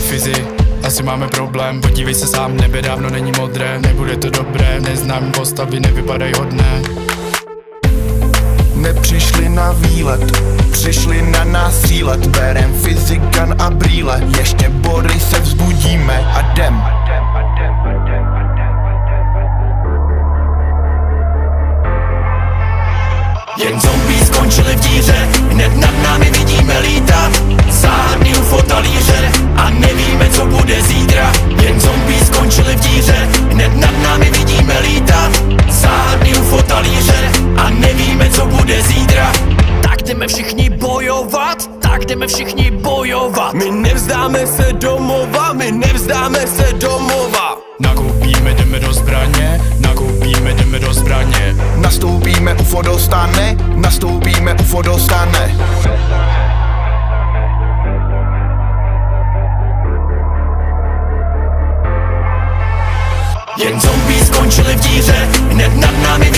Fizi, asi máme problém, podívej se sám, nebe dávno není modré. Nebude to dobré, neznám postavy, nevypadají hodné. Nepřišli na výlet, přišli na nás střílet. Berem fyzikan a brýle, ještě body se vzbudíme a jdem. Jen zombie skončili v díře, hned nad námi vidíme lítat záhadný UFO talíře a nevíme, co bude zítra. Jen zombie skončili v díře, hned nad námi vidíme lítat záhadný UFO talíře a nevíme, co bude zítra. Tak jdeme všichni bojovat, tak jdeme všichni bojovat. My nevzdáme se domova, my nevzdáme se domova. Nakoupíme, jdeme do zbraně, nakoupíme, jdeme do zbraně. Nastoupíme, UFO dostane, nastoupíme, UFO dostane. Jen zombie skončili v díře, hned nad námi